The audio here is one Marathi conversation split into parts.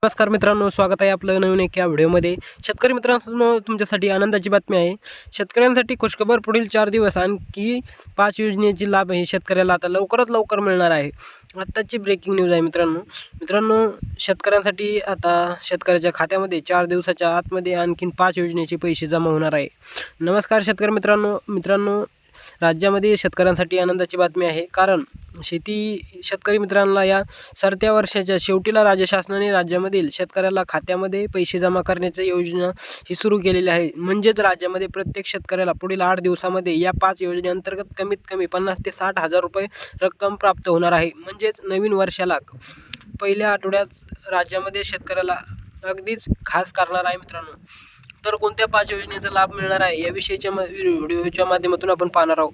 नमस्कार मित्रांनो, स्वागत आहे आपलं नवीन एका व्हिडिओमध्ये। शेतकरी मित्रांनो, तुमच्यासाठी आनंदाची बातमी आहे। शेतकऱ्यांसाठी खुशखबर, पुढील 4 दिवस आणखी 5 योजनेची लाभ हे शेतकऱ्याला आता लवकरात लवकर मिळणार आहे। आत्ताची ब्रेकिंग न्यूज आहे मित्रांनो, शेतकऱ्यांसाठी आता शेतकऱ्याच्या खात्यामध्ये 4 दिवसाच्या आतमध्ये आणखीन 5 योजनेचे पैसे जमा होणार आहे। नमस्कार शेतकरी मित्रांनो, राज्यामध्ये शेतकऱ्यांसाठी आनंदाची बातमी आहे, कारण शेतकरी मित्रांना या सरत्या वर्षाच्या शेवटीला राज्य शासनाने राज्यामधील शेतकऱ्याला खात्यामध्ये पैसे जमा करण्याची योजना ही सुरू केलेली आहे। म्हणजेच राज्यामध्ये प्रत्येक शेतकऱ्याला पुढील 8 दिवसामध्ये या 5 योजनेअंतर्गत कमीत कमी 50 ते 60 हजार रुपये रक्कम प्राप्त होणार आहे। म्हणजेच नवीन वर्षाला पहिल्या आठवड्यात राज्यामध्ये शेतकऱ्याला अगदीच खास करणार आहे मित्रांनो। तर कोणत्या 5 योजनेचा लाभ मिळणार आहे याविषयीच्या व्हिडिओच्या माध्यमातून आपण पाहणार आहोत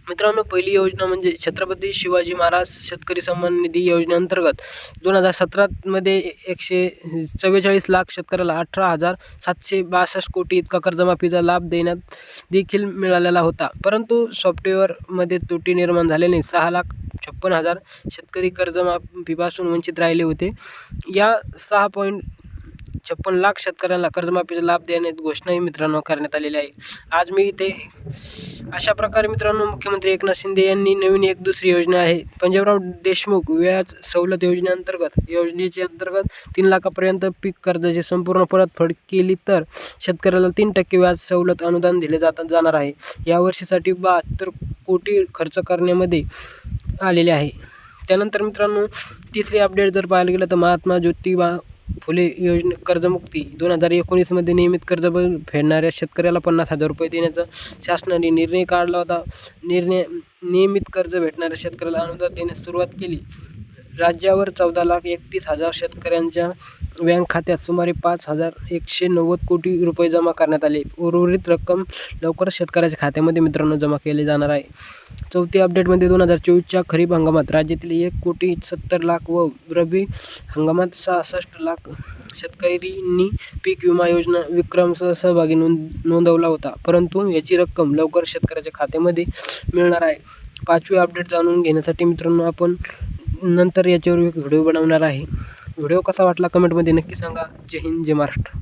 मित्रांनो। पहिली योजना म्हणजे छत्रपती शिवाजी महाराज शेतकरी सन्मान निधी योजनेअंतर्गत 2017 मध्ये 144 लाख शेतकऱ्याला 18,762 कोटी इतका कर्जमाफीचा लाभ देण्यात देखील मिळालेला होता। परंतु सॉफ्टवेअरमध्ये त्रुटी निर्माण झाल्याने 6,56,000 शेतकरी कर्जमाफीपासून वंचित राहिले होते। या 6.56 लाख शेतकऱ्यांना कर्जमाफीचा लाभ देण्याची घोषणाही मित्रांनो करण्यात आलेली आहे। आज मी इथे अशा प्रकारे मित्रांनो, मुख्यमंत्री एकनाथ शिंदे यांनी नवीन एक दुसरी योजना आहे, पंजाबराव देशमुख व्याज सवलत योजनेच्या अंतर्गत 3 लाखापर्यंत पीक कर्जाची संपूर्ण परतफेड केली तर शेतकऱ्याला 3% व्याज सवलत अनुदान दिले जाणार आहे। या वर्षीसाठी 72 कोटी खर्च करण्यामध्ये आलेले आहे। त्यानंतर मित्रांनो, तिसरी अपडेट जर पाहायला गेलं तर महात्मा ज्योतिबा फुले योजने कर्जमुक्ती 2019 मध्ये नियमित कर्ज फेडणाऱ्या शेतकऱ्याला 50,000 रुपये देण्याचा शासनाने निर्णय काढला होता। नियमित कर्ज भेटणाऱ्या शेतकऱ्याला अनुदान देण्यास सुरुवात केली। राज्यावर 14,31,000 शेतकऱ्यांच्या बँक खात्यात सुमारे 5,190 कोटी रुपये जमा करण्यात आले। उर्वरित रक्कम लवकरच शेतकऱ्याच्या खात्यामध्ये मित्रांनो जमा केली जाणार आहे। चौथी अपडेटमध्ये 2024च्या खरीप हंगामात राज्यातील 1,70,00,000 व रब्बी हंगामात 66 लाख शेतकऱ्यांनी पीक विमा योजना विक्रमसह सहभागी नोंदवला होता। परंतु याची रक्कम लवकर शेतकऱ्याच्या खात्यामध्ये मिळणार आहे। 5वी अपडेट जाणून घेण्यासाठी मित्रांनो आपण नंतर याच्यावर एक व्हिडिओ बनवणार आहे। व्हिडिओ कसा वाटला कमेंटमध्ये नक्की सांगा। जय हिंद, जय महाराष्ट्र।